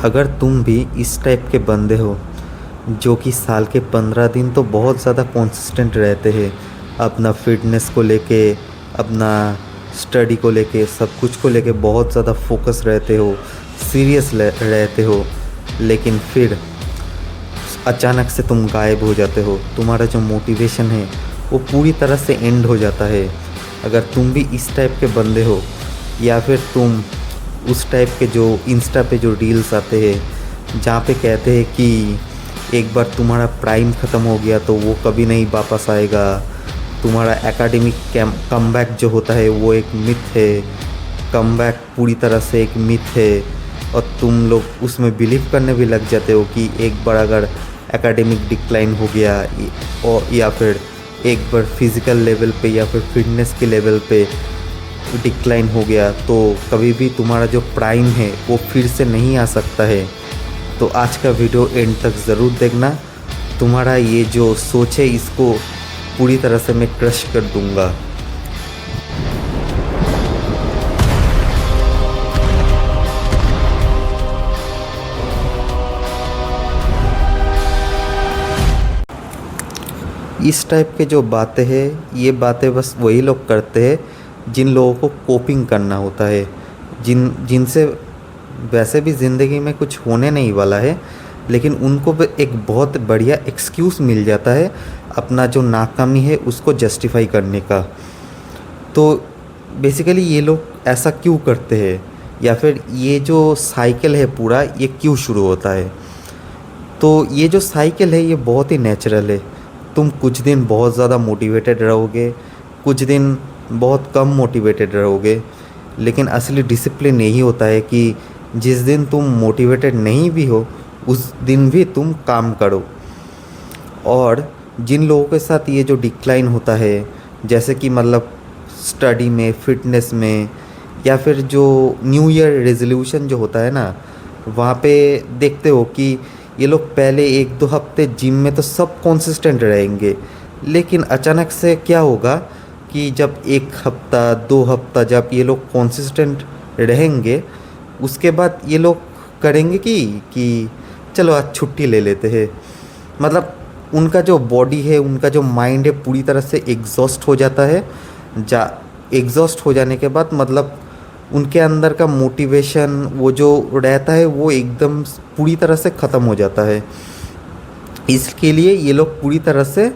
अगर तुम भी इस टाइप के बंदे हो जो कि साल के 15 दिन तो बहुत ज़्यादा कंसिस्टेंट रहते हैं अपना फिटनेस को लेके, अपना स्टडी को लेके, सब कुछ को लेके बहुत ज़्यादा फोकस रहते हो, सीरियस रहते हो, लेकिन फिर अचानक से तुम गायब हो जाते हो, तुम्हारा जो मोटिवेशन है वो पूरी तरह से एंड हो जाता है। अगर तुम भी इस टाइप के बंदे हो या फिर तुम उस टाइप के जो इंस्टा पे जो रील्स आते हैं जहाँ पे कहते हैं कि एक बार तुम्हारा प्राइम ख़त्म हो गया तो वो कभी नहीं वापस आएगा, तुम्हारा एकेडमिक कमबैक जो होता है वो एक मिथ है, कमबैक पूरी तरह से एक मिथ है, और तुम लोग उसमें बिलीव करने भी लग जाते हो कि एक बार अगर एकेडमिक डिक्लाइन हो गया और या फिर एक बार फिज़िकल लेवल पे या फिर फिटनेस के लेवल पे डिक्लाइन हो गया तो कभी भी तुम्हारा जो प्राइम है वो फिर से नहीं आ सकता है। तो आज का वीडियो एंड तक ज़रूर देखना, तुम्हारा ये जो सोच है इसको पूरी तरह से मैं क्रश कर दूंगा। इस टाइप के जो बातें हैं ये बातें बस वही लोग करते हैं जिन लोगों को कोपिंग करना होता है, जिनसे वैसे भी ज़िंदगी में कुछ होने नहीं वाला है, लेकिन उनको एक बहुत बढ़िया एक्सक्यूज़ मिल जाता है अपना जो नाकामी है उसको जस्टिफाई करने का। तो बेसिकली ये लोग ऐसा क्यों करते हैं या फिर ये जो साइकिल है पूरा ये क्यों शुरू होता है? तो ये जो साइकिल है ये बहुत ही नेचुरल है। तुम कुछ दिन बहुत ज़्यादा मोटिवेटेड रहोगे, कुछ दिन बहुत कम मोटिवेटेड रहोगे, लेकिन असली डिसिप्लिन यही होता है कि जिस दिन तुम मोटिवेटेड नहीं भी हो उस दिन भी तुम काम करो। और जिन लोगों के साथ ये जो डिक्लाइन होता है, जैसे कि मतलब स्टडी में, फिटनेस में, या फिर जो न्यू ईयर रेजोल्यूशन जो होता है ना, वहाँ पे देखते हो कि ये लोग पहले 1-2 हफ्ते जिम में तो सब कंसिस्टेंट रहेंगे, लेकिन अचानक से क्या होगा कि जब 1 हफ्ता 2 हफ्ता जब ये लोग कंसिस्टेंट रहेंगे उसके बाद ये लोग करेंगे कि चलो आज छुट्टी ले लेते हैं। मतलब उनका जो बॉडी है, उनका जो माइंड है पूरी तरह से एग्जॉस्ट हो जाता है। एग्जॉस्ट हो जाने के बाद मतलब उनके अंदर का मोटिवेशन वो जो रहता है वो एकदम पूरी तरह से ख़त्म हो जाता है। इसके लिए ये लोग पूरी तरह से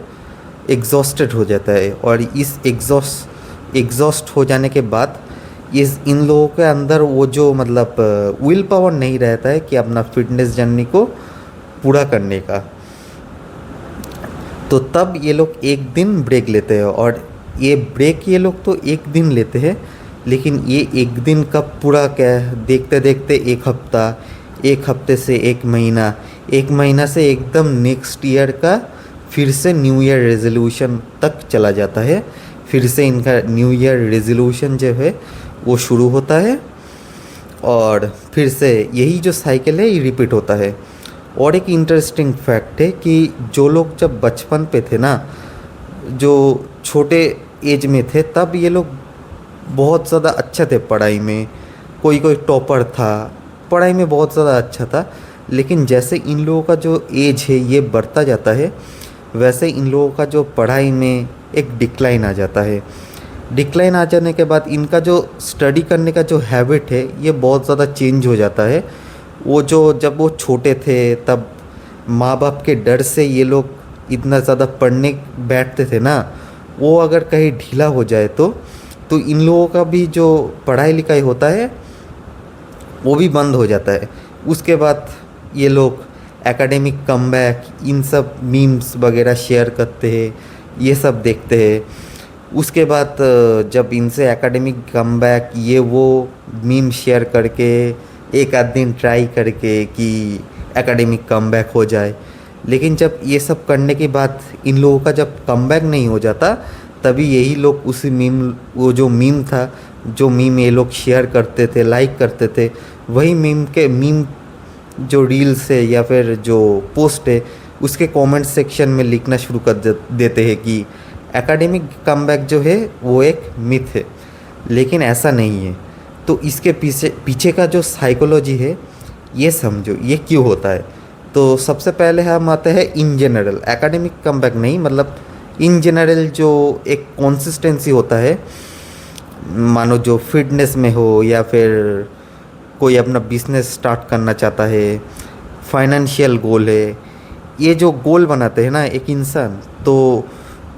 एग्जॉस्टेड हो जाता है, और इस एग्जॉस्ट हो जाने के बाद इन लोगों के अंदर वो जो मतलब विल पावर नहीं रहता है कि अपना फिटनेस जर्नी को पूरा करने का। तो तब ये लोग एक दिन ब्रेक लेते हैं, और ये ब्रेक ये लोग तो एक दिन लेते हैं, लेकिन ये एक दिन कब पूरा क्या है, देखते देखते 1 हफ्ता, 1 हफ्ते से 1 महीना, 1 महीना से एकदम नेक्स्ट ईयर का फिर से न्यू ईयर रेजोल्यूशन तक चला जाता है। फिर से इनका न्यू ईयर रेजोल्यूशन जो है वो शुरू होता है, और फिर से यही जो साइकिल है ये रिपीट होता है। और एक इंटरेस्टिंग फैक्ट है कि जो लोग जब बचपन पे थे ना, जो छोटे एज में थे, तब ये लोग बहुत ज़्यादा अच्छे थे पढ़ाई में, कोई कोई टॉपर था, पढ़ाई में बहुत ज़्यादा अच्छा था। लेकिन जैसे इन लोगों का जो एज है ये बढ़ता जाता है, वैसे इन लोगों का जो पढ़ाई में एक डिक्लाइन आ जाता है। डिक्लाइन आ जाने के बाद इनका जो स्टडी करने का जो हैबिट है ये बहुत ज़्यादा चेंज हो जाता है। वो जो जब वो छोटे थे तब माँ बाप के डर से ये लोग इतना ज़्यादा पढ़ने बैठते थे ना, वो अगर कहीं ढीला हो जाए तो इन लोगों का भी जो पढ़ाई लिखाई होता है वो भी बंद हो जाता है। उसके बाद ये लोग एकेडमिक कमबैक, इन सब मीम्स वगैरह शेयर करते हैं, ये सब देखते हैं। उसके बाद जब इनसे एकेडमिक कमबैक ये वो मीम शेयर करके एक आध दिन ट्राई करके कि एकेडमिक कमबैक हो जाए, लेकिन जब ये सब करने के बाद इन लोगों का जब कमबैक नहीं हो जाता, तभी यही लोग उसी मीम, वो जो मीम था, जो मीम ये लोग शेयर करते थे, लाइक करते थे, वही मीम जो रील्स है या फिर जो पोस्ट है उसके कमेंट सेक्शन में लिखना शुरू कर देते हैं कि एकेडमिक कमबैक जो है वो एक मिथ है। लेकिन ऐसा नहीं है। तो इसके पीछे का जो साइकोलॉजी है ये समझो ये क्यों होता है। तो सबसे पहले हम आते हैं इन जनरल, एकेडमिक कमबैक नहीं, मतलब इन जनरल जो एक कंसिस्टेंसी होता है, मानो जो फिटनेस में हो या फिर कोई अपना बिजनेस स्टार्ट करना चाहता है, फाइनेंशियल गोल है, ये जो गोल बनाते हैं ना एक इंसान, तो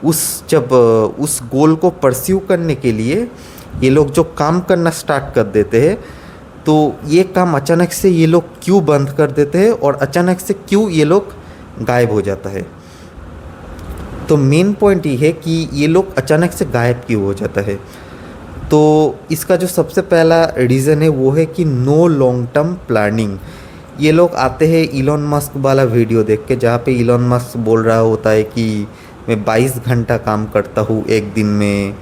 उस जब उस गोल को परस्यू करने के लिए ये लोग जो काम करना स्टार्ट कर देते हैं, तो ये काम अचानक से ये लोग क्यों बंद कर देते हैं और अचानक से क्यों ये लोग गायब हो जाता है। तो मेन पॉइंट ये है कि ये लोग अचानक से गायब क्यों हो जाता है। तो इसका जो सबसे पहला रीज़न है वो है कि नो लॉन्ग टर्म प्लानिंग। ये लोग आते हैं इलॉन मस्क वाला वीडियो देख के, जहाँ पे इलॉन मस्क बोल रहा होता है कि मैं 22 घंटा काम करता हूँ एक दिन में,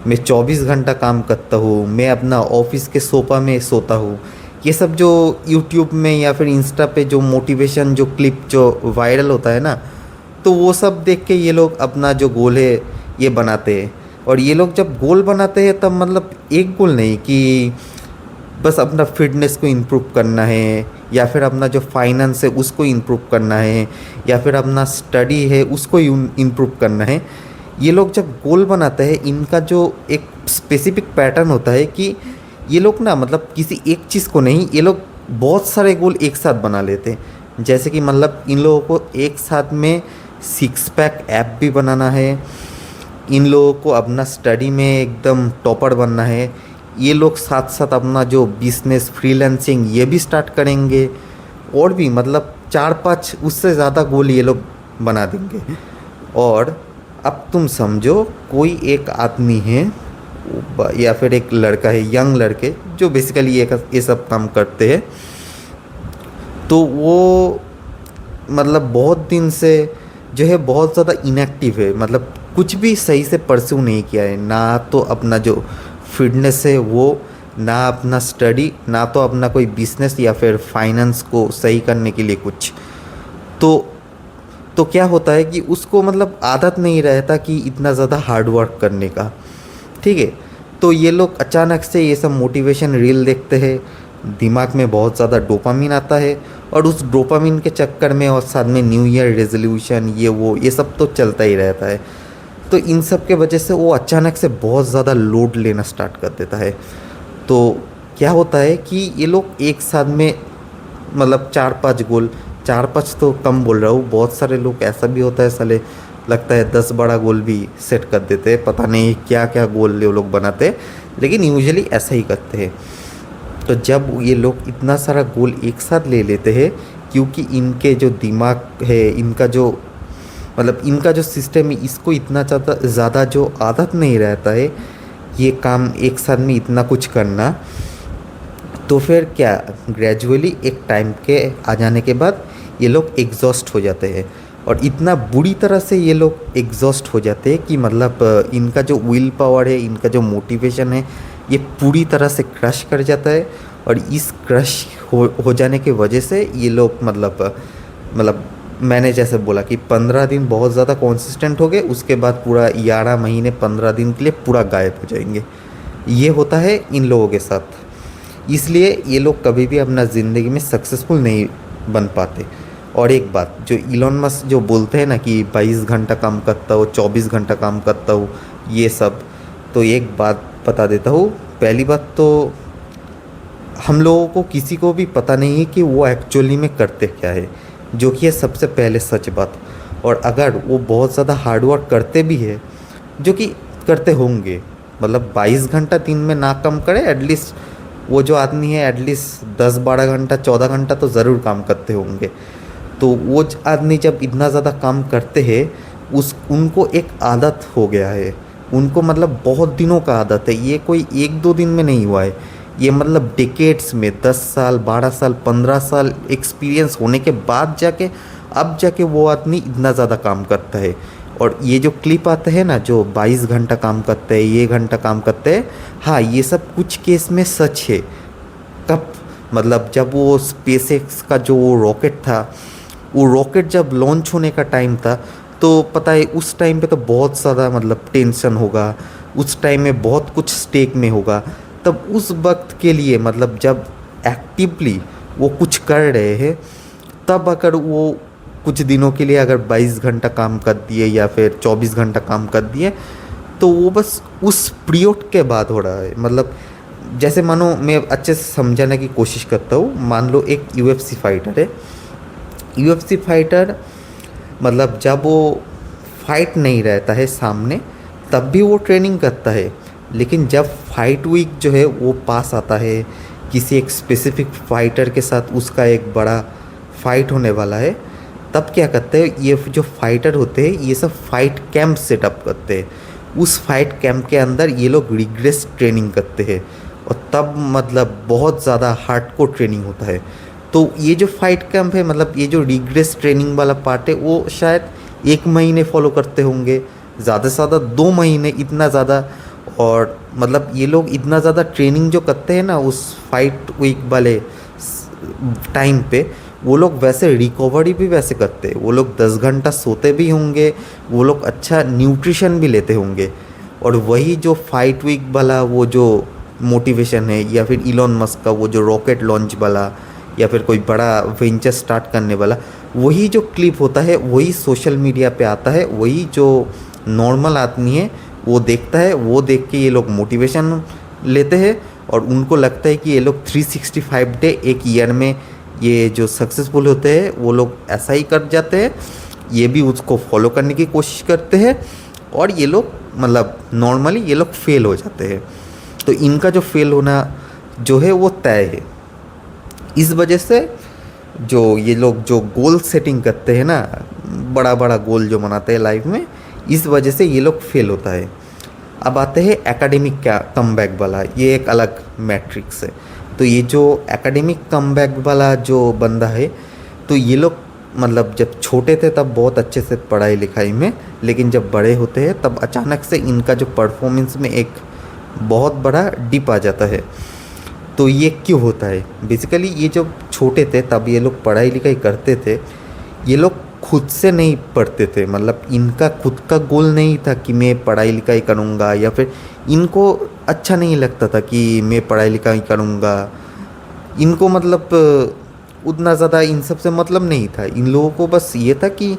मैं 24 घंटा काम करता हूँ, मैं अपना ऑफिस के सोफ़ा में सोता हूँ। ये सब जो यूट्यूब में या फिर इंस्टा पे जो मोटिवेशन जो क्लिप जो वायरल होता है ना, तो वो सब देख के ये लोग अपना जो गोल है ये बनाते हैं। और ये लोग जब गोल बनाते हैं तब मतलब एक गोल नहीं कि बस अपना फिटनेस को इम्प्रूव करना है, या फिर अपना जो फाइनेंस है उसको इम्प्रूव करना है, या फिर अपना स्टडी है उसको इम्प्रूव करना है। ये लोग जब गोल बनाते हैं, इनका जो एक स्पेसिफिक पैटर्न होता है कि ये लोग ना मतलब किसी एक चीज़ को नहीं, ये लोग बहुत सारे गोल एक साथ बना लेते हैं। जैसे कि मतलब इन लोगों को एक साथ में सिक्स पैक ऐप भी बनाना है, इन लोगों को अपना स्टडी में एकदम टॉपर बनना है, ये लोग साथ साथ अपना जो बिजनेस फ्रीलांसिंग ये भी स्टार्ट करेंगे, और भी मतलब 4-5 उससे ज़्यादा गोल ये लोग बना देंगे। और अब तुम समझो कोई एक आदमी है या फिर एक लड़का है, यंग लड़के जो बेसिकली ये सब काम करते हैं, तो वो मतलब बहुत दिन से जो है बहुत ज़्यादा इनएक्टिव है, मतलब कुछ भी सही से परस्यू नहीं किया है, ना तो अपना जो फिटनेस है वो, ना अपना स्टडी, ना तो अपना कोई बिजनेस या फिर फाइनेंस को सही करने के लिए कुछ। तो क्या होता है कि उसको मतलब आदत नहीं रहता कि इतना ज़्यादा हार्ड वर्क करने का, ठीक है। तो ये लोग अचानक से ये सब मोटिवेशन रील देखते हैं, दिमाग में बहुत ज़्यादा डोपामिन आता है, और उस डोपामिन के चक्कर में और साथ में न्यू ईयर रेजोल्यूशन ये सब तो चलता ही रहता है। तो इन सब के वजह से वो अचानक से बहुत ज़्यादा लोड लेना स्टार्ट कर देता है। तो क्या होता है कि ये लोग एक साथ में मतलब 4-5 गोल, 4-5 तो कम बोल रहा हूँ, बहुत सारे लोग ऐसा भी होता है साले, लगता है 10 बड़ा गोल भी सेट कर देते हैं, पता नहीं क्या क्या गोल ये लोग बनाते हैं, लेकिन यूजुअली ऐसा ही करते हैं। तो जब ये लोग इतना सारा गोल एक साथ ले लेते हैं, क्योंकि इनके जो दिमाग है, इनका जो मतलब इनका जो सिस्टम है, इसको इतना ज़्यादा जो आदत नहीं रहता है ये काम एक साथ में इतना कुछ करना, तो फिर क्या ग्रेजुअली एक टाइम के आ जाने के बाद ये लोग एग्जॉस्ट हो जाते हैं। और इतना बुरी तरह से ये लोग एग्जॉस्ट हो जाते हैं कि मतलब इनका जो विल पावर है, इनका जो मोटिवेशन है, ये पूरी तरह से क्रश कर जाता है। और इस क्रश हो जाने की वजह से ये लोग मतलब मैंने जैसे बोला कि 15 दिन बहुत ज़्यादा कंसिस्टेंट हो गए, उसके बाद पूरा 11 महीने 15 दिन के लिए पूरा गायब हो जाएंगे। ये होता है इन लोगों के साथ, इसलिए ये लोग कभी भी अपना ज़िंदगी में सक्सेसफुल नहीं बन पाते। और एक बात जो इलॉन मस्क जो बोलते हैं ना कि 22 घंटा काम करता हूँ, 24 घंटा काम करता हूँ, ये सब, तो एक बात बता देता हूँ। पहली बात तो हम लोगों को किसी को भी पता नहीं है कि वो एक्चुअली में करते क्या है, जो कि है सबसे पहले सच बात। और अगर वो बहुत ज़्यादा हार्डवर्क करते भी है, जो कि करते होंगे, मतलब 22 घंटा दिन में ना कम करे, एटलीस्ट वो जो आदमी है एटलीस्ट 10-12 घंटा 14 घंटा तो ज़रूर काम करते होंगे। तो वो आदमी जब इतना ज़्यादा काम करते हैं, उनको एक आदत हो गया है, उनको मतलब बहुत दिनों का आदत है, ये कोई 1-2 दिन में नहीं हुआ है, ये मतलब डिकेड्स में 10 साल 12 साल 15 साल एक्सपीरियंस होने के बाद जाके वो आदमी इतना ज़्यादा काम करता है। और ये जो क्लिप आते हैं ना जो 22 घंटा काम करते हैं, ये घंटा काम करते हैं, हाँ ये सब कुछ केस में सच है। कब मतलब जब वो स्पेसएक्स का जो वो रॉकेट था, वो रॉकेट जब लॉन्च होने का टाइम था, तो पता है उस टाइम पे तो बहुत ज़्यादा मतलब टेंशन होगा, उस टाइम में बहुत कुछ स्टेक में होगा। तब उस वक्त के लिए मतलब जब एक्टिवली वो कुछ कर रहे हैं, तब अगर वो कुछ दिनों के लिए अगर 22 घंटा काम कर दिए या फिर 24 घंटा काम कर दिए, तो वो बस उस पीरियड के बाद हो रहा है। मतलब जैसे मानो, मैं अच्छे से समझाने की कोशिश करता हूँ। मान लो एक UFC फाइटर है। UFC फाइटर मतलब जब वो फाइट नहीं रहता है सामने, तब भी वो ट्रेनिंग करता है। लेकिन जब फाइट वीक जो है वो पास आता है, किसी एक स्पेसिफिक फाइटर के साथ उसका एक बड़ा फाइट होने वाला है, तब क्या करते हैं, ये जो फाइटर होते हैं ये सब फाइट कैंप सेटअप करते हैं। उस फाइट कैंप के अंदर ये लोग रिग्रेस ट्रेनिंग करते हैं, और तब मतलब बहुत ज़्यादा हार्डकोर ट्रेनिंग होता है। तो ये जो फाइट कैंप है, मतलब ये जो रिग्रेस ट्रेनिंग वाला पार्ट है, वो शायद 1 महीने फॉलो करते होंगे, ज़्यादा से ज़्यादा 2 महीने, इतना ज़्यादा। और मतलब ये लोग इतना ज़्यादा ट्रेनिंग जो करते हैं ना उस फाइट वीक वाले टाइम पे, वो लोग वैसे रिकवरी भी वैसे करते हैं। वो लोग 10 घंटा सोते भी होंगे, वो लोग अच्छा न्यूट्रिशन भी लेते होंगे। और वही जो फाइट वीक वाला वो जो मोटिवेशन है, या फिर इलॉन मस्क का वो जो रॉकेट लॉन्च वाला, या फिर कोई बड़ा वेंचर स्टार्ट करने वाला, वही जो क्लिप होता है वही सोशल मीडिया पे आता है। वही जो नॉर्मल आदमी है वो देखता है, वो देख के ये लोग मोटिवेशन लेते हैं, और उनको लगता है कि ये लोग 365 डे एक ईयर में ये जो सक्सेसफुल होते हैं वो लोग ऐसा ही कर जाते हैं। ये भी उसको फॉलो करने की कोशिश करते हैं, और ये लोग मतलब नॉर्मली ये लोग फेल हो जाते हैं। तो इनका जो फेल होना जो है वो तय है। इस वजह से जो ये लोग जो गोल सेटिंग करते हैं ना, बड़ा बड़ा गोल जो बनाते हैं लाइफ में, इस वजह से ये लोग फेल होता है। अब आते हैं एकेडमिक क्या कमबैक वाला, ये एक अलग मैट्रिक्स है। तो ये जो एकेडमिक कमबैक वाला जो बंदा है, तो ये लोग मतलब जब छोटे थे तब बहुत अच्छे से पढ़ाई लिखाई में, लेकिन जब बड़े होते हैं तब अचानक से इनका जो परफॉर्मेंस में एक बहुत बड़ा डिप आ जाता है। तो ये क्यों होता है? बेसिकली ये जब छोटे थे तब ये लोग पढ़ाई लिखाई करते थे, ये लोग खुद से नहीं पढ़ते थे। मतलब इनका खुद का गोल नहीं था कि मैं पढ़ाई लिखाई करूँगा, या फिर इनको अच्छा नहीं लगता था कि मैं पढ़ाई लिखाई करूँगा। इनको मतलब उतना ज़्यादा इन सब से मतलब नहीं था। इन लोगों को बस ये था कि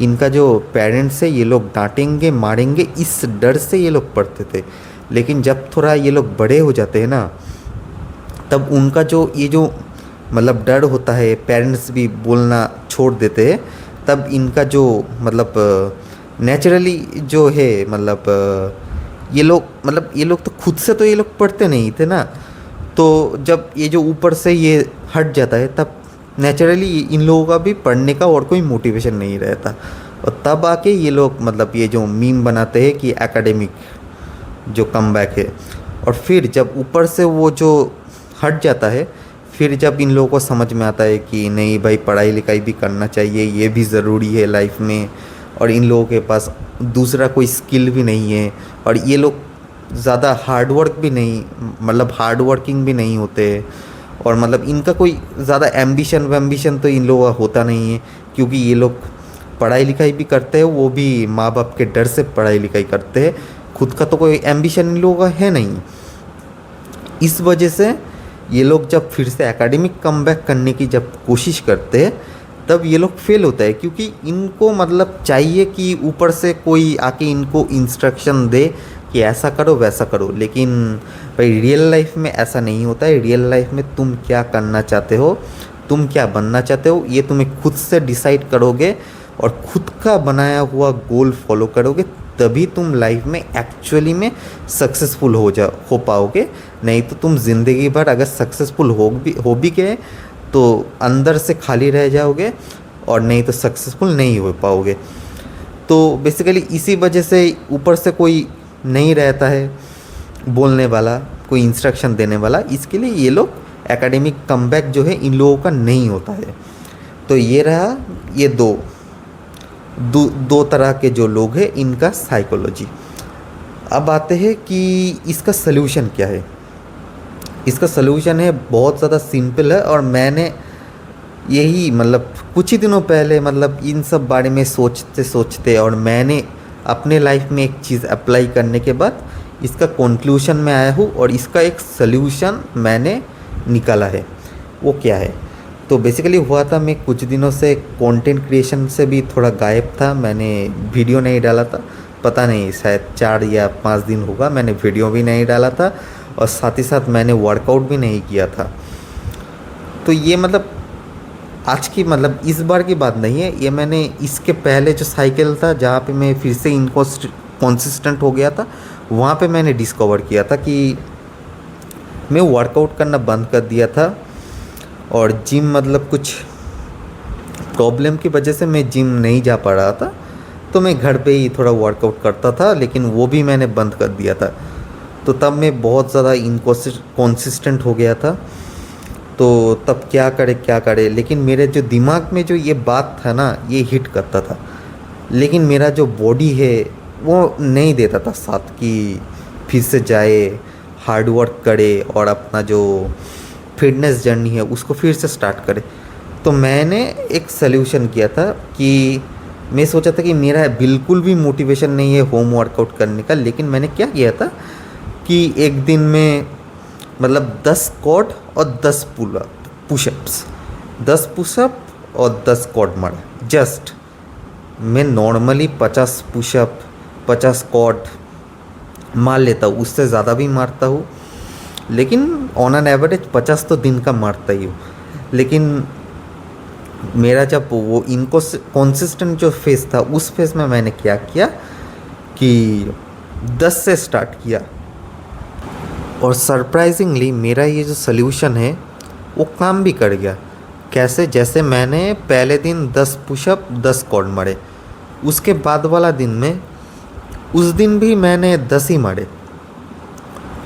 इनका जो पेरेंट्स है ये लोग डांटेंगे मारेंगे, इस डर से ये लोग पढ़ते थे। लेकिन जब थोड़ा ये लोग बड़े हो जाते हैं ना, तब उनका जो ये जो मतलब डर होता है, पेरेंट्स भी बोलना छोड़ देते हैं, तब इनका जो मतलब नेचुरली जो है मतलब ये लोग तो खुद से तो ये लोग पढ़ते नहीं थे ना। तो जब ये जो ऊपर से ये हट जाता है, तब नेचुरली इन लोगों का भी पढ़ने का और कोई मोटिवेशन नहीं रहता। और तब आके ये लोग मतलब ये जो मीम बनाते हैं कि एकेडमिक जो कमबैक है। और फिर जब ऊपर से वो जो हट जाता है, फिर जब इन लोगों को समझ में आता है कि नहीं भाई, पढ़ाई लिखाई भी करना चाहिए, ये भी ज़रूरी है लाइफ में, और इन लोगों के पास दूसरा कोई स्किल भी नहीं है, और ये लोग ज़्यादा हार्डवर्क भी नहीं, मतलब हार्ड वर्किंग भी नहीं होते, और मतलब इनका कोई ज़्यादा एम्बिशन तो इन लोगों का होता नहीं है। क्योंकि ये लोग पढ़ाई लिखाई भी करते हैं, वो भी माँ बाप के डर से पढ़ाई लिखाई करते हैं, खुद का तो कोई एम्बिशन इन लोगों का है नहीं। इस वजह से ये लोग जब फिर से एकेडमिक कमबैक करने की जब कोशिश करते हैं, तब ये लोग फेल होता है। क्योंकि इनको मतलब चाहिए कि ऊपर से कोई आके इनको इंस्ट्रक्शन दे कि ऐसा करो वैसा करो। लेकिन भाई रियल लाइफ में ऐसा नहीं होता है। रियल लाइफ में तुम क्या करना चाहते हो, तुम क्या बनना चाहते हो, ये तुम्हें खुद से डिसाइड करोगे, और खुद का बनाया हुआ गोल फॉलो करोगे, तभी तुम लाइफ में एक्चुअली में सक्सेसफुल हो पाओगे। नहीं तो तुम ज़िंदगी भर अगर सक्सेसफुल हो भी गए तो अंदर से खाली रह जाओगे, और नहीं तो सक्सेसफुल नहीं हो पाओगे। तो बेसिकली इसी वजह से ऊपर से कोई नहीं रहता है बोलने वाला, कोई इंस्ट्रक्शन देने वाला, इसके लिए ये लोग एकेडमिक कमबैक जो है इन लोगों का नहीं होता है। तो ये रहा ये दो तरह के जो लोग हैं, इनका साइकोलॉजी। अब आते हैं कि इसका सलूशन क्या है। इसका सलूशन है बहुत ज़्यादा सिंपल है, और मैंने यही मतलब कुछ ही दिनों पहले मतलब इन सब बारे में सोचते सोचते, और मैंने अपने लाइफ में एक चीज़ अप्लाई करने के बाद इसका कंक्लूजन में आया हूँ, और इसका एक सलूशन मैंने निकाला है। वो क्या है तो बेसिकली हुआ था, मैं कुछ दिनों से कंटेंट क्रिएशन से भी थोड़ा गायब था, मैंने वीडियो नहीं डाला था। पता नहीं, शायद 4 या 5 दिन होगा मैंने वीडियो भी नहीं डाला था, और साथ ही साथ मैंने वर्कआउट भी नहीं किया था। तो ये मतलब आज की मतलब इस बार की बात नहीं है, ये मैंने इसके पहले जो साइकिल था जहाँ पे मैं फिर से कंसिस्टेंट हो गया था, वहाँ पे मैंने डिस्कवर किया था कि मैं वर्कआउट करना बंद कर दिया था। और जिम मतलब कुछ प्रॉब्लम की वजह से मैं जिम नहीं जा पा रहा था, तो मैं घर पे ही थोड़ा वर्कआउट करता था, लेकिन वो भी मैंने बंद कर दिया था। तो तब मैं बहुत ज़्यादा इनकॉन्सिस्टेंट हो गया था। तो तब क्या करे, लेकिन मेरे जो दिमाग में जो ये बात था ना, ये हिट करता था, लेकिन मेरा जो बॉडी है वो नहीं देता था साथ कि फिर से जाए, हार्ड वर्क करे और अपना जो फिटनेस जर्नी है उसको फिर से स्टार्ट करे। तो मैंने एक सल्यूशन किया था कि मैं सोचा था कि मेरा बिल्कुल भी मोटिवेशन नहीं है होम वर्कआउट करने का, लेकिन मैंने क्या किया था कि एक दिन में मतलब 10 स्क्वाट और 10 पुशअप्स, 10 पुशअप और 10 स्क्वाट मारा। जस्ट मैं नॉर्मली 50 पुशअप 50 स्क्वाट मार लेता हूँ, उससे ज़्यादा भी मारता हूँ, लेकिन ऑन एन एवरेज 50 तो दिन का मारता ही हूँ। लेकिन मेरा जब वो इनको कॉन्सिस्टेंट जो फेस था, उस फेस में मैंने क्या किया कि 10 से स्टार्ट किया, और सरप्राइजिंगली मेरा ये जो सल्यूशन है वो काम भी कर गया। कैसे? जैसे मैंने पहले दिन 10 पुशअप 10 स्क्वाट मारे, उसके बाद वाला दिन में उस दिन भी मैंने 10 ही मारे।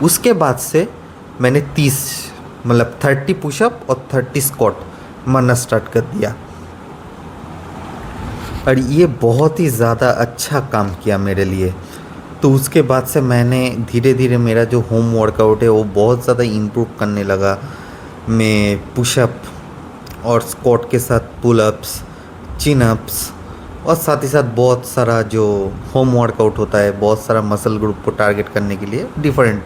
उसके बाद से मैंने 30 मतलब 30 पुशअप और 30 स्क्वाट मारना स्टार्ट कर दिया, और ये बहुत ही ज़्यादा अच्छा काम किया मेरे लिए। तो उसके बाद से मैंने धीरे धीरे मेरा जो होम वर्कआउट है वो बहुत ज़्यादा इम्प्रूव करने लगा। मैं पुशअप और स्क्वाट के साथ पुल अप्स, चिन अप्स, और साथ ही साथ बहुत सारा जो होम वर्कआउट होता है, बहुत सारा मसल ग्रुप को टारगेट करने के लिए, डिफरेंट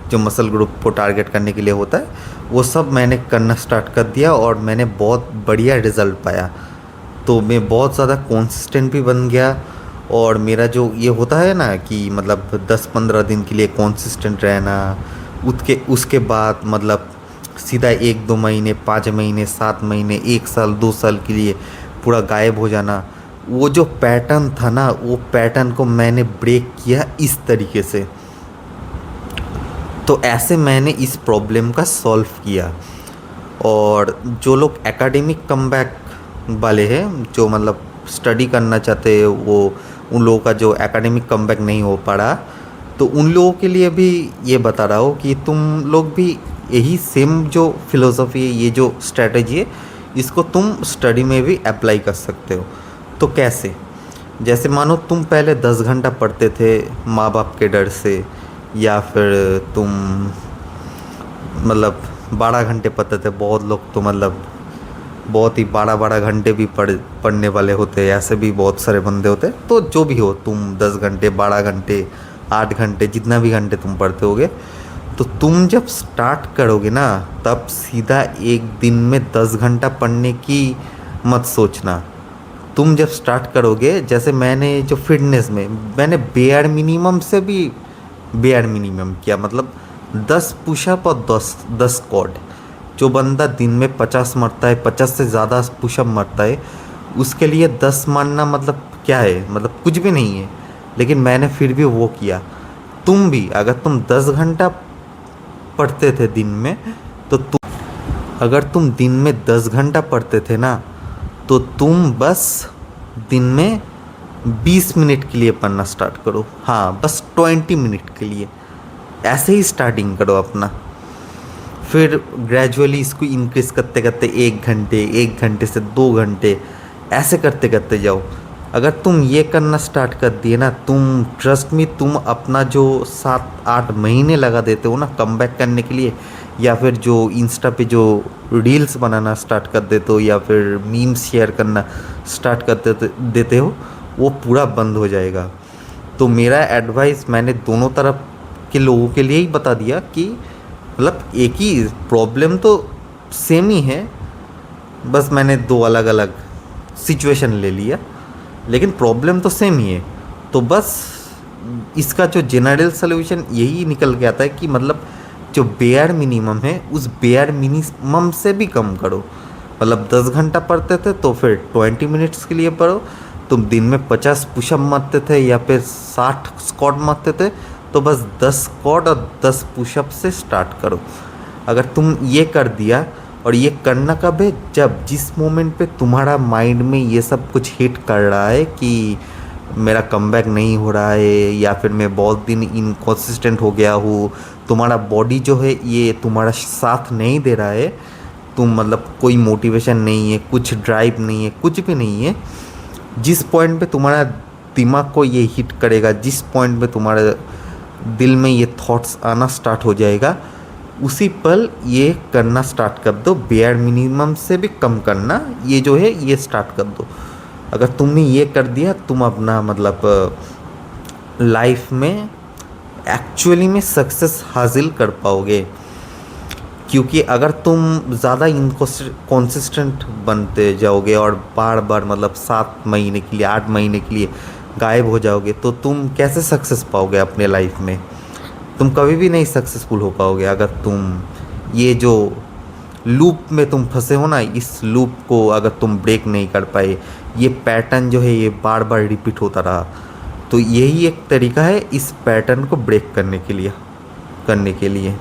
जो मसल ग्रुप को टारगेट करने के लिए होता है, वो सब मैंने करना स्टार्ट कर दिया, और मैंने बहुत बढ़िया रिज़ल्ट पाया। तो मैं बहुत ज़्यादा कॉन्सिस्टेंट भी बन गया, और मेरा जो ये होता है ना कि मतलब 10-15 दिन के लिए कॉन्सिस्टेंट रहना, उसके बाद मतलब सीधा 1-2 महीने, 5 महीने, 7 महीने, 1 साल, 2 साल के लिए पूरा गायब हो जाना, वो जो पैटर्न था ना, वो पैटर्न को मैंने ब्रेक किया इस तरीके से। तो ऐसे मैंने इस प्रॉब्लम का सॉल्व किया। और जो लोग एकेडमिक कमबैक वाले हैं, जो मतलब स्टडी करना चाहते हैं, वो उन लोगों का जो एकेडमिक कमबैक नहीं हो पा रहा, तो उन लोगों के लिए भी ये बता रहा हूँ कि तुम लोग भी यही सेम जो फिलोसफी है, ये जो स्ट्रेटजी है, इसको तुम स्टडी में भी अप्लाई कर सकते हो। तो कैसे? जैसे मानो तुम पहले 10 घंटा पढ़ते थे माँ बाप के डर से, या फिर तुम मतलब 12 घंटे पढ़ते थे। बहुत लोग तो मतलब बहुत ही 12-12 घंटे भी पढ़ने वाले होते हैं, ऐसे भी बहुत सारे बंदे होते हैं। तो जो भी हो, तुम 10 घंटे, 12 घंटे, 8 घंटे, जितना भी घंटे तुम पढ़ते होगे, तो तुम जब स्टार्ट करोगे ना, तब सीधा एक दिन में 10 घंटा पढ़ने की मत सोचना। तुम जब स्टार्ट करोगे, जैसे मैंने जो फिटनेस में मैंने बेयर मिनिमम से भी बेयर मिनिमम किया, मतलब 10 पुशअप और 10 स्क्वाट। जो बंदा दिन में 50 मारता है, 50 से ज़्यादा पुशअप मारता है, उसके लिए 10 मारना मतलब क्या है, मतलब कुछ भी नहीं है। लेकिन मैंने फिर भी वो किया। तुम भी अगर तुम 10 घंटा पढ़ते थे दिन में, तो अगर तुम दिन में 10 घंटा पढ़ते थे ना, तो तुम बस दिन में 20 मिनट के लिए पढ़ना स्टार्ट करो। हाँ, बस 20 मिनट के लिए ऐसे ही स्टार्टिंग करो अपना। फिर ग्रेजुअली इसको इंक्रीज़ करते करते 1 घंटे से 2 घंटे, ऐसे करते करते जाओ। अगर तुम ये करना स्टार्ट कर दिए ना, तुम ट्रस्ट मी, तुम अपना जो 7-8 महीने लगा देते हो ना कमबैक करने के लिए, या फिर जो इंस्टा पे जो रील्स बनाना स्टार्ट कर देते हो, या फिर मीम्स शेयर करना स्टार्ट कर देते हो, वो पूरा बंद हो जाएगा। तो मेरा एडवाइस मैंने दोनों तरफ के लोगों के लिए ही बता दिया कि मतलब एक ही प्रॉब्लम तो सेम ही है, बस मैंने दो अलग अलग सिचुएशन ले लिया, लेकिन प्रॉब्लम तो सेम ही है। तो बस इसका जो जनरल सोल्यूशन यही निकल के आता है कि मतलब जो बेयर मिनिमम है उस बेयर मिनिमम से भी कम करो। मतलब 10 घंटा पढ़ते थे तो फिर 20 मिनट्स के लिए पढ़ो। तुम दिन में 50 पुशअप मारते थे या फिर 60 स्क्वाट मारते थे, तो बस 10 स्क्वाट और 10 पुशअप से स्टार्ट करो। अगर तुम ये कर दिया, और ये करना कब है, जब जिस मोमेंट पे तुम्हारा माइंड में ये सब कुछ हिट कर रहा है कि मेरा कमबैक नहीं हो रहा है या फिर मैं बहुत दिन इनकॉन्सिस्टेंट हो गया हूँ, तुम्हारा बॉडी जो है ये तुम्हारा साथ नहीं दे रहा है, तुम मतलब कोई मोटिवेशन नहीं है, कुछ ड्राइव नहीं है, कुछ भी नहीं है, जिस पॉइंट पे तुम्हारा दिमाग को ये हिट करेगा, जिस पॉइंट पे तुम्हारे दिल में ये थॉट्स आना स्टार्ट हो जाएगा, उसी पल ये करना स्टार्ट कर दो। बेयर मिनिमम से भी कम करना ये जो है ये स्टार्ट कर दो। अगर तुमने ये कर दिया, तुम अपना मतलब लाइफ में एक्चुअली में सक्सेस हासिल कर पाओगे। क्योंकि अगर तुम ज़्यादा इनकॉन्सिस्टेंट बनते जाओगे और बार बार मतलब 7 महीने के लिए 8 महीने के लिए गायब हो जाओगे, तो तुम कैसे सक्सेस पाओगे अपने लाइफ में? तुम कभी भी नहीं सक्सेसफुल हो पाओगे। अगर तुम ये जो लूप में तुम फंसे हो ना, इस लूप को अगर तुम ब्रेक नहीं कर पाए, ये पैटर्न जो है ये बार बार रिपीट होता रहा, तो यही एक तरीका है इस पैटर्न को ब्रेक करने के लिए।